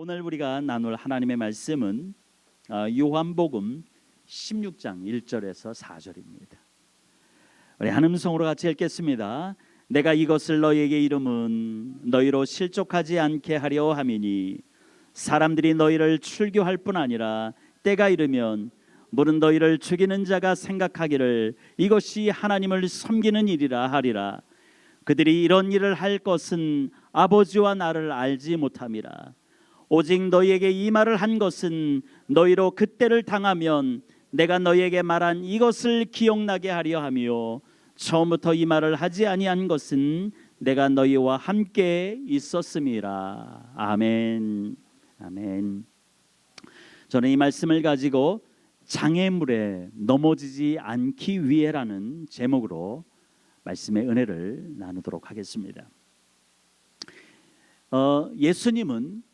오늘 우리가 나눌 하나님의 말씀은 요한복음 16장 1절에서 4절입니다. 우리 한 음성으로 같이 읽겠습니다. 내가 이것을 너희에게 이름은 너희로 실족하지 않게 하려 함이니 사람들이 너희를 출교할 뿐 아니라 때가 이르면 물은 너희를 죽이는 자가 생각하기를 이것이 하나님을 섬기는 일이라 하리라. 그들이 이런 일을 할 것은 아버지와 나를 알지 못함이라. 오직 너희에게 이 말을 한 것은 너희로 그때를 당하면 내가 너희에게 말한 이것을 기억나게 하려 함이요 처음부터 이 말을 하지 아니한 것은 내가 너희와 함께 있었음이라. 아멘. 아멘. 저는 이 말씀을 가지고 장애물에 넘어지지 않기 위해라는 제목으로 말씀의 은혜를 나누도록 하겠습니다. 예수님은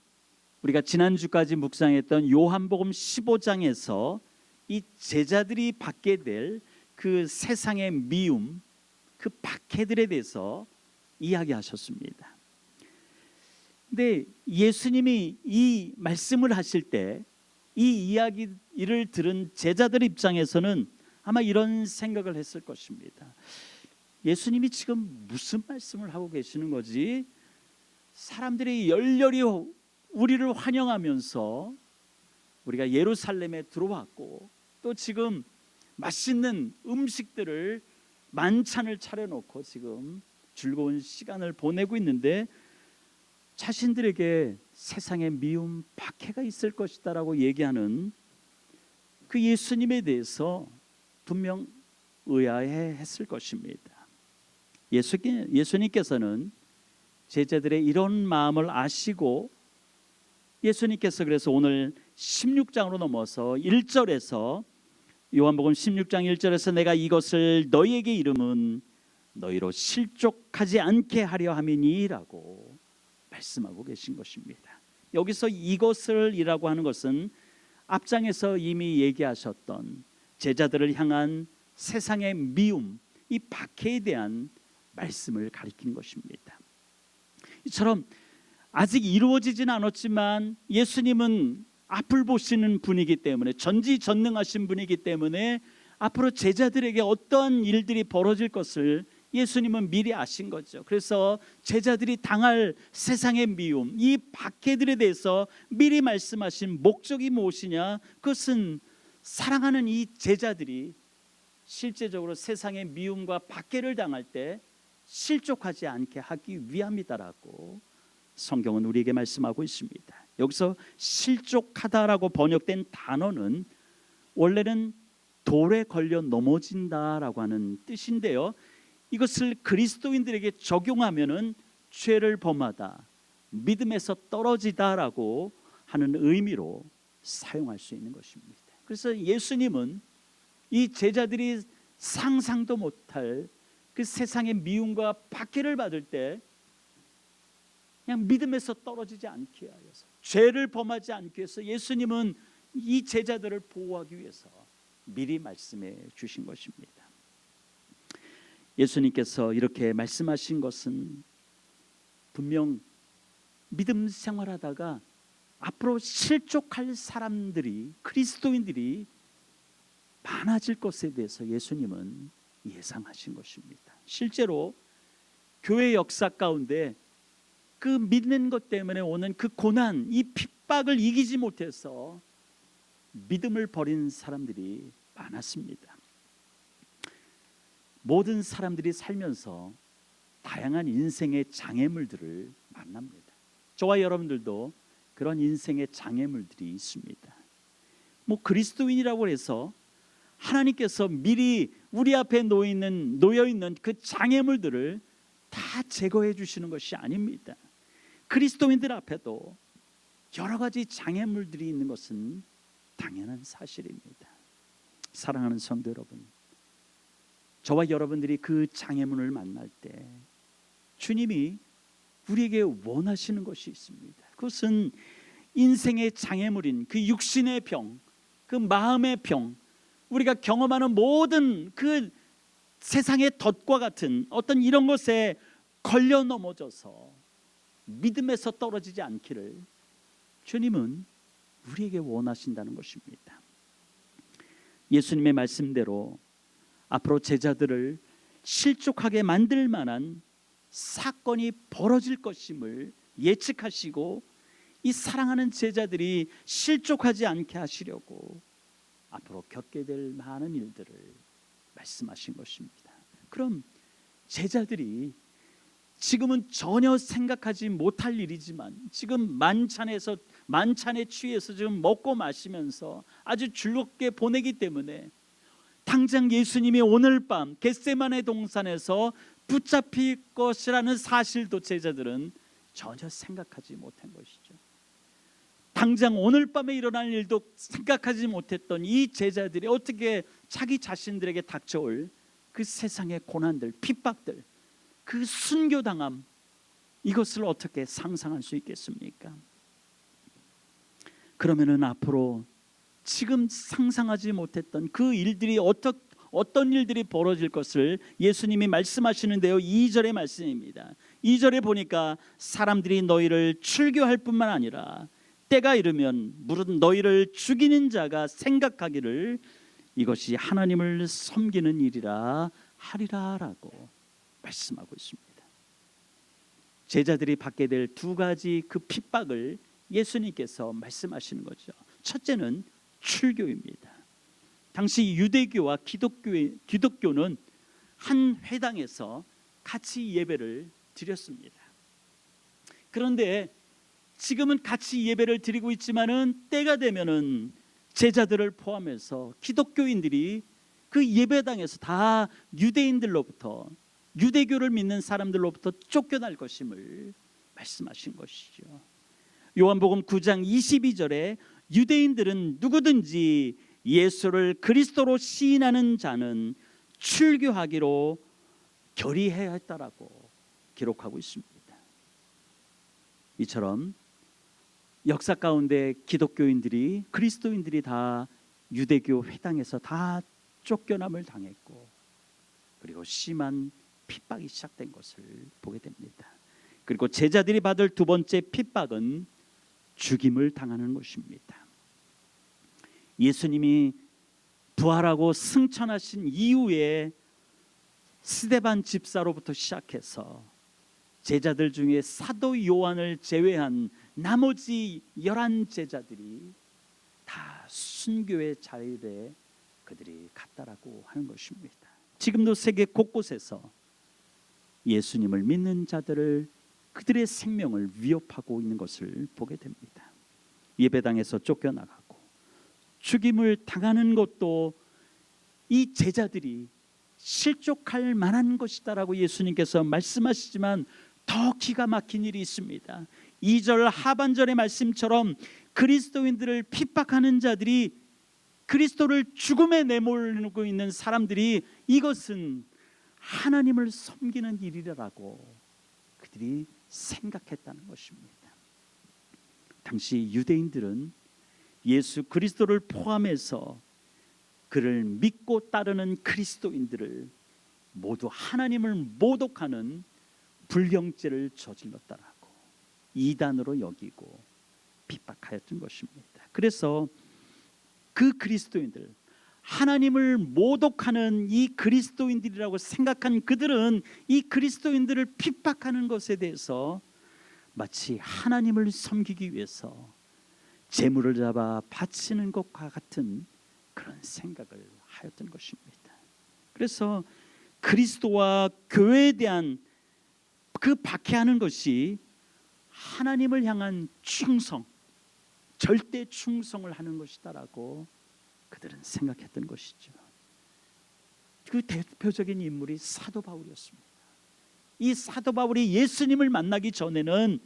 우리가 지난주까지 묵상했던 요한복음 15장에서 이 제자들이 받게 될 그 세상의 미움, 그 박해들에 대해서 이야기하셨습니다. 근데 예수님이 이 말씀을 하실 때 이 이야기를 들은 제자들 입장에서는 아마 이런 생각을 했을 것입니다. 예수님이 지금 무슨 말씀을 하고 계시는 거지? 사람들이 열렬히 우리를 환영하면서 우리가 예루살렘에 들어왔고 또 지금 맛있는 음식들을 만찬을 차려놓고 지금 즐거운 시간을 보내고 있는데 자신들에게 세상에 미움, 박해가 있을 것이다 라고 얘기하는 그 예수님에 대해서 분명 의아해했을 것입니다. 예수님께서는 제자들의 이런 마음을 아시고 예수님께서 그래서 오늘 16장으로 넘어서 1절에서 요한복음 16장 1절에서 내가 이것을 너희에게 이름은 너희로 실족하지 않게 하려 함이니 라고 말씀하고 계신 것입니다. 여기서 이것을 이라고 하는 것은 앞장에서 이미 얘기하셨던 제자들을 향한 세상의 미움, 이 박해에 대한 말씀을 가리킨 것입니다. 이처럼 아직 이루어지진 않았지만 예수님은 앞을 보시는 분이기 때문에 전지전능하신 분이기 때문에 앞으로 제자들에게 어떠한 일들이 벌어질 것을 예수님은 미리 아신 거죠. 그래서 제자들이 당할 세상의 미움, 이 박해들에 대해서 미리 말씀하신 목적이 무엇이냐? 그것은 사랑하는 이 제자들이 실제적으로 세상의 미움과 박해를 당할 때 실족하지 않게 하기 위함이다라고 성경은 우리에게 말씀하고 있습니다. 여기서 실족하다라고 번역된 단어는 원래는 돌에 걸려 넘어진다라고 하는 뜻인데요, 이것을 그리스도인들에게 적용하면은 죄를 범하다, 믿음에서 떨어지다라고 하는 의미로 사용할 수 있는 것입니다. 그래서 예수님은 이 제자들이 상상도 못할 그 세상의 미움과 박해를 받을 때 그냥 믿음에서 떨어지지 않게 하여서, 죄를 범하지 않기 위해서 예수님은 이 제자들을 보호하기 위해서 미리 말씀해 주신 것입니다. 예수님께서 이렇게 말씀하신 것은 분명 믿음 생활하다가 앞으로 실족할 사람들이, 그리스도인들이 많아질 것에 대해서 예수님은 예상하신 것입니다. 실제로 교회 역사 가운데 그 믿는 것 때문에 오는 그 고난, 이 핍박을 이기지 못해서 믿음을 버린 사람들이 많았습니다. 모든 사람들이 살면서 다양한 인생의 장애물들을 만납니다. 저와 여러분들도 그런 인생의 장애물들이 있습니다. 그리스도인이라고 해서 하나님께서 미리 우리 앞에 놓여 있는 그 장애물들을 다 제거해 주시는 것이 아닙니다. 그리스도인들 앞에도 여러 가지 장애물들이 있는 것은 당연한 사실입니다. 사랑하는 성도 여러분, 저와 여러분들이 그 장애물을 만날 때 주님이 우리에게 원하시는 것이 있습니다. 그것은 인생의 장애물인 그 육신의 병, 그 마음의 병, 우리가 경험하는 모든 그 세상의 덫과 같은 어떤 이런 것에 걸려 넘어져서 믿음에서 떨어지지 않기를 주님은 우리에게 원하신다는 것입니다. 예수님의 말씀대로 앞으로 제자들을 실족하게 만들 만한 사건이 벌어질 것임을 예측하시고 이 사랑하는 제자들이 실족하지 않게 하시려고 앞으로 겪게 될 많은 일들을 말씀하신 것입니다. 그럼 제자들이 지금은 전혀 생각하지 못할 일이지만 지금 만찬에 취해서 지금 먹고 마시면서 아주 즐겁게 보내기 때문에 당장 예수님이 오늘 밤 겟세마네 동산에서 붙잡힐 것이라는 사실도 제자들은 전혀 생각하지 못한 것이죠. 당장 오늘 밤에 일어날 일도 생각하지 못했던 이 제자들이 어떻게 자기 자신들에게 닥쳐올 그 세상의 고난들, 핍박들, 그 순교당함, 이것을 어떻게 상상할 수 있겠습니까? 그러면은 앞으로 지금 상상하지 못했던 그 일들이 어떤 일들이 벌어질 것을 예수님이 말씀하시는데요. 2절의 말씀입니다. 2절에 보니까 사람들이 너희를 출교할 뿐만 아니라 때가 이르면 무릇 너희를 죽이는 자가 생각하기를 이것이 하나님을 섬기는 일이라 하리라라고 말씀하고 있습니다. 제자들이 받게 될 두 가지 그 핍박을 예수님께서 말씀하시는 거죠. 첫째는 출교입니다. 당시 유대교와 기독교는 한 회당에서 같이 예배를 드렸습니다. 그런데 지금은 같이 예배를 드리고 있지만은 때가 되면은 제자들을 포함해서 기독교인들이 그 예배당에서 다 유대인들로부터, 유대교를 믿는 사람들로부터 쫓겨날 것임을 말씀하신 것이죠. 요한복음 9장 22절에 유대인들은 누구든지 예수를 그리스도로 시인하는 자는 출교하기로 결의해야 했다라고 기록하고 있습니다. 이처럼 역사 가운데 기독교인들이, 그리스도인들이 다 유대교 회당에서 다 쫓겨남을 당했고, 그리고 심한 핍박이 시작된 것을 보게 됩니다. 그리고 제자들이 받을 두 번째 핍박은 죽임을 당하는 것입니다. 예수님이 부활하고 승천하신 이후에 스데반 집사로부터 시작해서 제자들 중에 사도 요한을 제외한 나머지 11 제자들이 다 순교의 자리에 그들이 갔다라고 하는 것입니다. 지금도 세계 곳곳에서 예수님을 믿는 자들을, 그들의 생명을 위협하고 있는 것을 보게 됩니다. 예배당에서 쫓겨나가고 죽임을 당하는 것도 이 제자들이 실족할 만한 것이다라고 예수님께서 말씀하시지만 더 기가 막힌 일이 있습니다. 2절 하반절의 말씀처럼 그리스도인들을 핍박하는 자들이, 그리스도를 죽음에 내몰고 있는 사람들이 이것은 하나님을 섬기는 일이라고 그들이 생각했다는 것입니다. 당시 유대인들은 예수 그리스도를 포함해서 그를 믿고 따르는 그리스도인들을 모두 하나님을 모독하는 불경죄를 저질렀다라고 이단으로 여기고 핍박하였던 것입니다. 그래서 그 그리스도인들, 하나님을 모독하는 이 그리스도인들이라고 생각한 그들은 이 그리스도인들을 핍박하는 것에 대해서 마치 하나님을 섬기기 위해서 제물을 잡아 바치는 것과 같은 그런 생각을 하였던 것입니다. 그래서 그리스도와 교회에 대한 그 박해하는 것이 하나님을 향한 충성, 절대 충성을 하는 것이다라고 그들은 생각했던 것이죠. 그 대표적인 인물이 사도 바울이었습니다. 이 사도 바울이 예수님을 만나기 전에는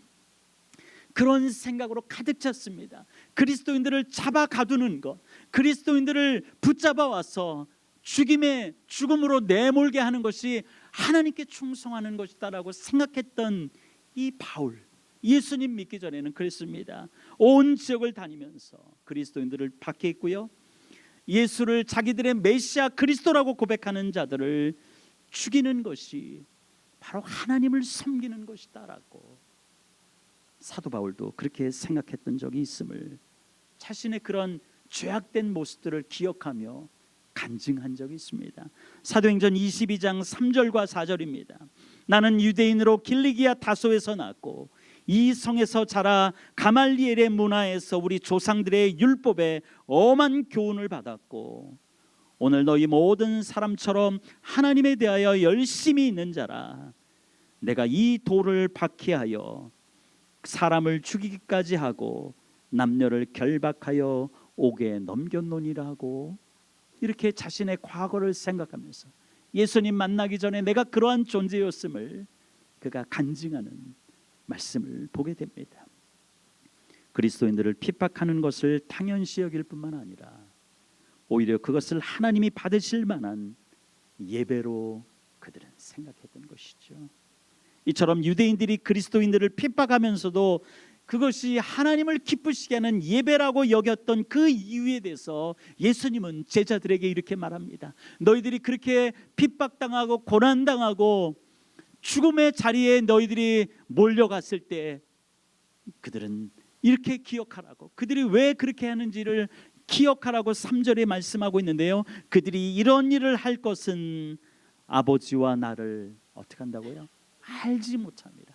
그런 생각으로 가득 찼습니다. 그리스도인들을 잡아 가두는 것, 그리스도인들을 붙잡아 와서 죽음으로 내몰게 하는 것이 하나님께 충성하는 것이다라고 생각했던 이 바울, 예수님 믿기 전에는 그랬습니다. 온 지역을 다니면서 그리스도인들을 박해했고요, 예수를 자기들의 메시아 그리스도라고 고백하는 자들을 죽이는 것이 바로 하나님을 섬기는 것이다라고 사도 바울도 그렇게 생각했던 적이 있음을, 자신의 그런 죄악된 모습들을 기억하며 간증한 적이 있습니다. 사도행전 22장 3절과 4절입니다. 나는 유대인으로 길리기아 다소에서 났고 이 성에서 자라 가말리엘의 문화에서 우리 조상들의 율법에 엄한 교훈을 받았고 오늘 너희 모든 사람처럼 하나님에 대하여 열심히 있는 자라. 내가 이 돌을 박해하여 사람을 죽이기까지 하고 남녀를 결박하여 옥에 넘겼노니라 하고, 이렇게 자신의 과거를 생각하면서 예수님 만나기 전에 내가 그러한 존재였음을 그가 간증하는 말씀을 보게 됩니다. 그리스도인들을 핍박하는 것을 당연시 여길 뿐만 아니라 오히려 그것을 하나님이 받으실 만한 예배로 그들은 생각했던 것이죠. 이처럼 유대인들이 그리스도인들을 핍박하면서도 그것이 하나님을 기쁘시게 하는 예배라고 여겼던 그 이유에 대해서 예수님은 제자들에게 이렇게 말합니다. 너희들이 그렇게 핍박당하고 고난당하고 죽음의 자리에 너희들이 몰려갔을 때 그들은 이렇게 기억하라고, 그들이 왜 그렇게 하는지를 기억하라고 3절에 말씀하고 있는데요, 그들이 이런 일을 할 것은 아버지와 나를 어떻게 한다고요? 알지 못합니다.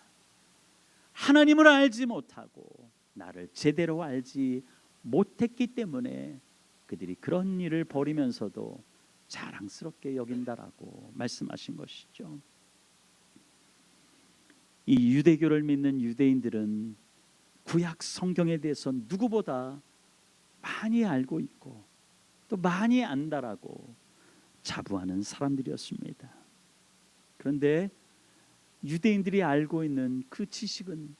하나님을 알지 못하고 나를 제대로 알지 못했기 때문에 그들이 그런 일을 벌이면서도 자랑스럽게 여긴다라고 말씀하신 것이죠. 이 유대교를 믿는 유대인들은 구약 성경에 대해서 누구보다 많이 알고 있고 또 많이 안다라고 자부하는 사람들이었습니다. 그런데 유대인들이 알고 있는 그 지식은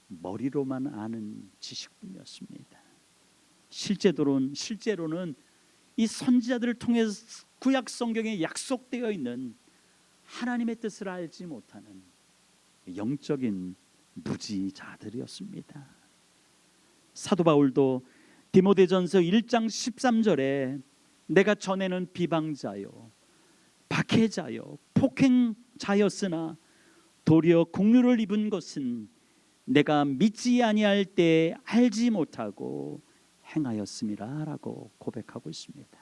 머리로만 아는 지식뿐이었습니다. 실제로는 이 선지자들을 통해 구약 성경에 약속되어 있는 하나님의 뜻을 알지 못하는 영적인 무지자들이었습니다. 사도 바울도 디모데전서 1장 13절에 내가 전에는 비방자요 박해자요 폭행자였으나 도리어 공유를 입은 것은 내가 믿지 아니할 때 알지 못하고 행하였음이라 라고 고백하고 있습니다.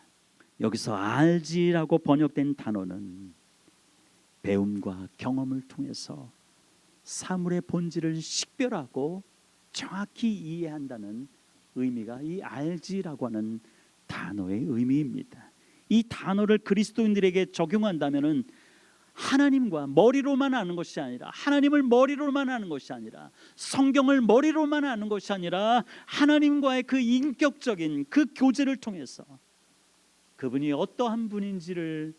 여기서 알지라고 번역된 단어는 배움과 경험을 통해서 사물의 본질을 식별하고 정확히 이해한다는 의미가 이 알지라고 하는 단어의 의미입니다. 이 단어를 그리스도인들에게 적용한다면은 하나님과 머리로만 아는 것이 아니라, 하나님을 머리로만 아는 것이 아니라, 성경을 머리로만 아는 것이 아니라 하나님과의 그 인격적인 그 교제를 통해서 그분이 어떠한 분인지를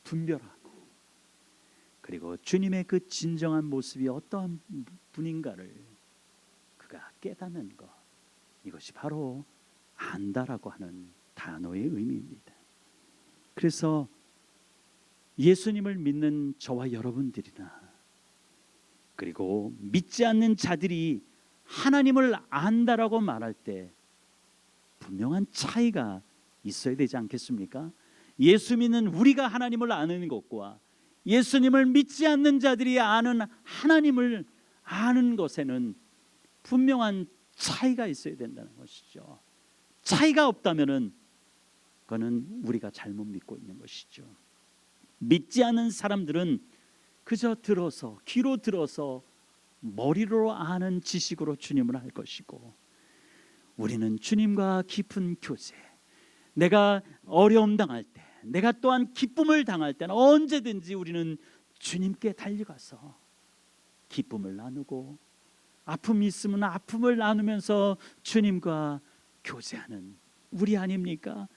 분별하고, 그리고 주님의 그 진정한 모습이 어떠한 분인가를 그가 깨닫는 것, 이것이 바로 안다라고 하는 단어의 의미입니다. 그래서 예수님을 믿는 저와 여러분들이나 그리고 믿지 않는 자들이 하나님을 안다라고 말할 때 분명한 차이가 있어야 되지 않겠습니까? 예수 믿는 우리가 하나님을 아는 것과 예수님을 믿지 않는 자들이 아는 하나님을 아는 것에는 분명한 차이가 있어야 된다는 것이죠. 차이가 없다면은 그거는 우리가 잘못 믿고 있는 것이죠. 믿지 않는 사람들은 그저 들어서, 귀로 들어서 머리로 아는 지식으로 주님을 알 것이고, 우리는 주님과 깊은 교제, 내가 어려움 당할 때, 내가 또한 기쁨을 당할 때는 언제든지 우리는 주님께 달려가서 기쁨을 나누고, 아픔이 있으면 아픔을 나누면서 주님과 교제하는 우리 아닙니까?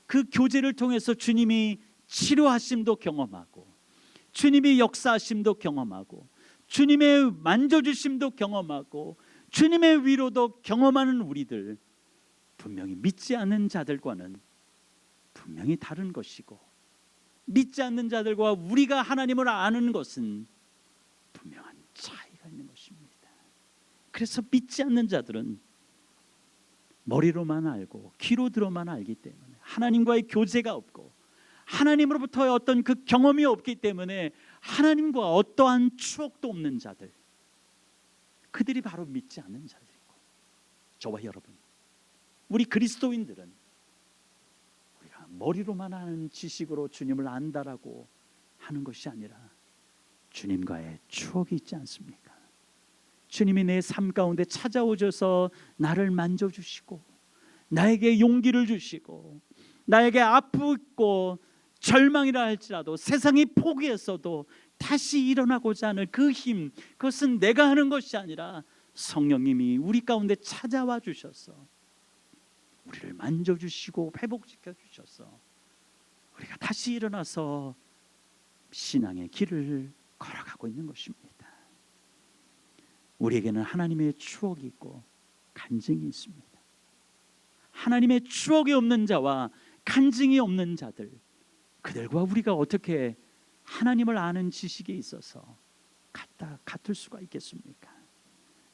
그 교제를 통해서 주님이 치료하심도 경험하고, 주님이 역사하심도 경험하고, 주님의 만져주심도 경험하고, 주님의 위로도 경험하는 우리들, 분명히 믿지 않는 자들과는 분명히 다른 것이고, 믿지 않는 자들과 우리가 하나님을 아는 것은 분명한 차이가 있는 것입니다. 그래서 믿지 않는 자들은 머리로만 알고 귀로 들어만 알기 때문에 하나님과의 교제가 없고, 하나님으로부터의 어떤 그 경험이 없기 때문에 하나님과 어떠한 추억도 없는 자들, 그들이 바로 믿지 않는 자들이고, 저와 여러분, 우리 그리스도인들은 우리가 머리로만 아는 지식으로 주님을 안다라고 하는 것이 아니라 주님과의 추억이 있지 않습니까? 주님이 내 삶 가운데 찾아오셔서 나를 만져주시고 나에게 용기를 주시고 나에게 아프고 절망이라 할지라도 세상이 포기했어도 다시 일어나고자 하는 그 힘, 그것은 내가 하는 것이 아니라 성령님이 우리 가운데 찾아와 주셔서 우리를 만져주시고 회복시켜 주셔서 우리가 다시 일어나서 신앙의 길을 걸어가고 있는 것입니다. 우리에게는 하나님의 추억이 있고 간증이 있습니다. 하나님의 추억이 없는 자와 간증이 없는 자들, 그들과 우리가 어떻게 하나님을 아는 지식에 있어서 같을 수가 있겠습니까?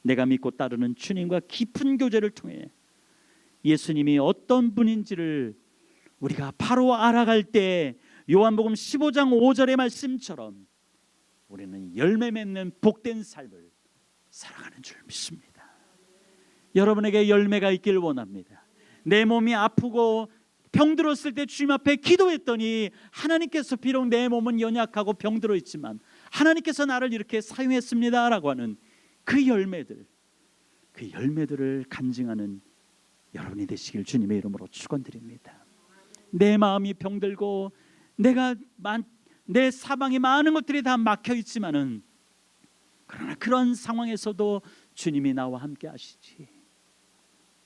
내가 믿고 따르는 주님과 깊은 교제를 통해 예수님이 어떤 분인지를 우리가 바로 알아갈 때 요한복음 15장 5절의 말씀처럼 우리는 열매 맺는 복된 삶을 살아가는 줄 믿습니다. 여러분에게 열매가 있길 원합니다. 내 몸이 아프고 병들었을 때 주님 앞에 기도했더니 하나님께서 비록 내 몸은 연약하고 병들어 있지만 하나님께서 나를 이렇게 사용했습니다라고 하는 그 열매들을 간증하는 여러분이 되시길 주님의 이름으로 축원드립니다. 내 마음이 병들고 내 사방에 많은 것들이 다 막혀 있지만은, 그러나 그런 상황에서도 주님이 나와 함께 하시지,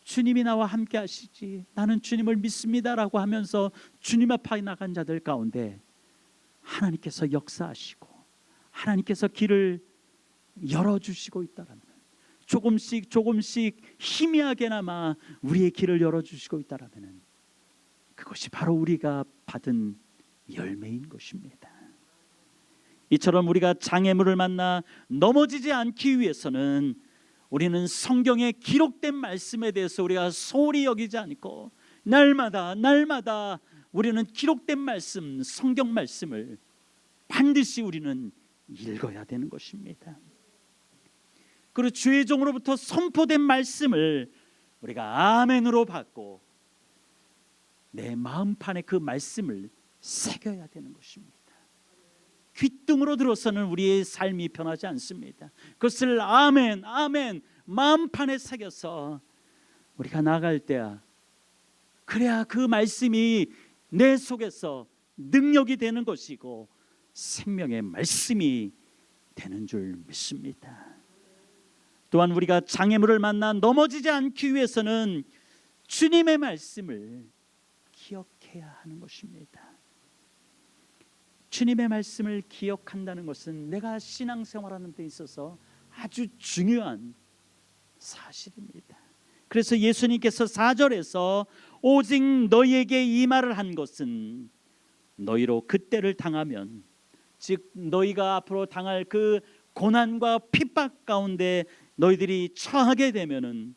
주님이 나와 함께 하시지, 나는 주님을 믿습니다라고 하면서 주님 앞에 나간 자들 가운데 하나님께서 역사하시고 하나님께서 길을 열어주시고 있다라는, 조금씩 희미하게나마 우리의 길을 열어주시고 있다라면 그것이 바로 우리가 받은 열매인 것입니다. 이처럼 우리가 장애물을 만나 넘어지지 않기 위해서는 우리는 성경에 기록된 말씀에 대해서 우리가 소홀히 여기지 않고 날마다 우리는 기록된 말씀, 성경 말씀을 반드시 우리는 읽어야 되는 것입니다. 그리고 주의 종으로부터 선포된 말씀을 우리가 아멘으로 받고 내 마음판에 그 말씀을 새겨야 되는 것입니다. 귓등으로 들어서는 우리의 삶이 변하지 않습니다. 그것을 아멘 마음판에 새겨서 우리가 나갈 때야, 그래야 그 말씀이 내 속에서 능력이 되는 것이고 생명의 말씀이 되는 줄 믿습니다. 또한 우리가 장애물을 만나 넘어지지 않기 위해서는 주님의 말씀을 기억해야 하는 것입니다. 주님의 말씀을 기억한다는 것은 내가 신앙생활하는 데 있어서 아주 중요한 사실입니다. 그래서 예수님께서 4절에서 오직 너희에게 이 말을 한 것은 너희로 그때를 당하면, 즉 너희가 앞으로 당할 그 고난과 핍박 가운데 너희들이 처하게 되면은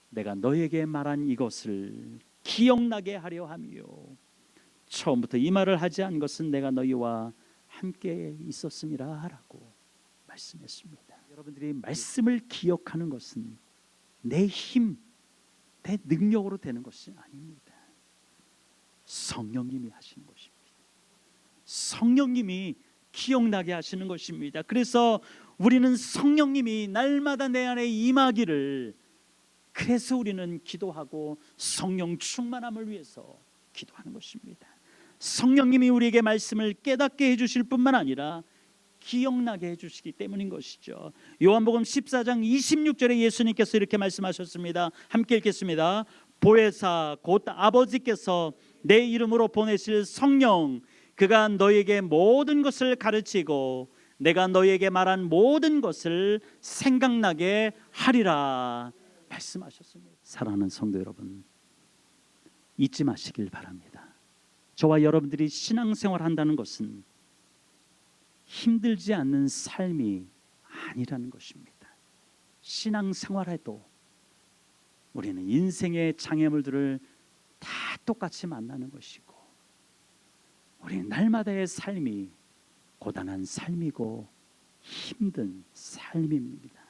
내가 너희에게 말한 이것을 기억나게 하려 함이요, 처음부터 이 말을 하지 않은 것은 내가 너희와 함께 있었음이라 라고 말씀했습니다. 여러분들이 말씀을 기억하는 것은 내 힘, 내 능력으로 되는 것이 아닙니다. 성령님이 하시는 것입니다. 성령님이 기억나게 하시는 것입니다. 그래서 우리는 성령님이 날마다 내 안에 임하기를, 그래서 우리는 기도하고 성령 충만함을 위해서 기도하는 것입니다. 성령님이 우리에게 말씀을 깨닫게 해주실 뿐만 아니라 기억나게 해주시기 때문인 것이죠. 요한복음 14장 26절에 예수님께서 이렇게 말씀하셨습니다. 함께 읽겠습니다. 보혜사 곧 아버지께서 내 이름으로 보내실 성령, 그가 너에게 모든 것을 가르치고 내가 너에게 말한 모든 것을 생각나게 하리라 말씀하셨습니다. 사랑하는 성도 여러분, 잊지 마시길 바랍니다. 저와 여러분들이 신앙생활 한다는 것은 힘들지 않는 삶이 아니라는 것입니다. 신앙생활에도 우리는 인생의 장애물들을 다 똑같이 만나는 것이고, 우리는 날마다의 삶이 고단한 삶이고 힘든 삶입니다.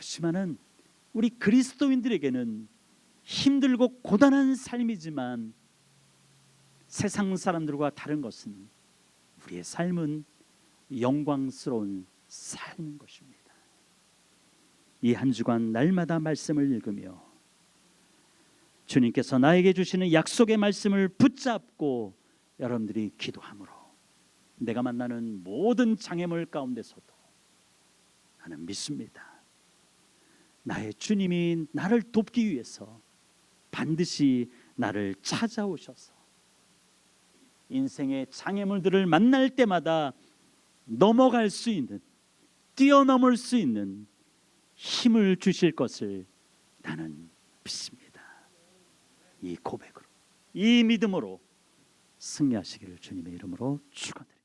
그렇지만은 우리 그리스도인들에게는 힘들고 고단한 삶이지만 세상 사람들과 다른 것은 우리의 삶은 영광스러운 삶인 것입니다. 이 한 주간 날마다 말씀을 읽으며 주님께서 나에게 주시는 약속의 말씀을 붙잡고 여러분들이 기도함으로 내가 만나는 모든 장애물 가운데서도 나는 믿습니다. 나의 주님이 나를 돕기 위해서 반드시 나를 찾아오셔서 인생의 장애물들을 만날 때마다 넘어갈 수 있는, 뛰어넘을 수 있는 힘을 주실 것을 나는 믿습니다. 이 고백으로, 이 믿음으로 승리하시기를 주님의 이름으로 축원드립니다.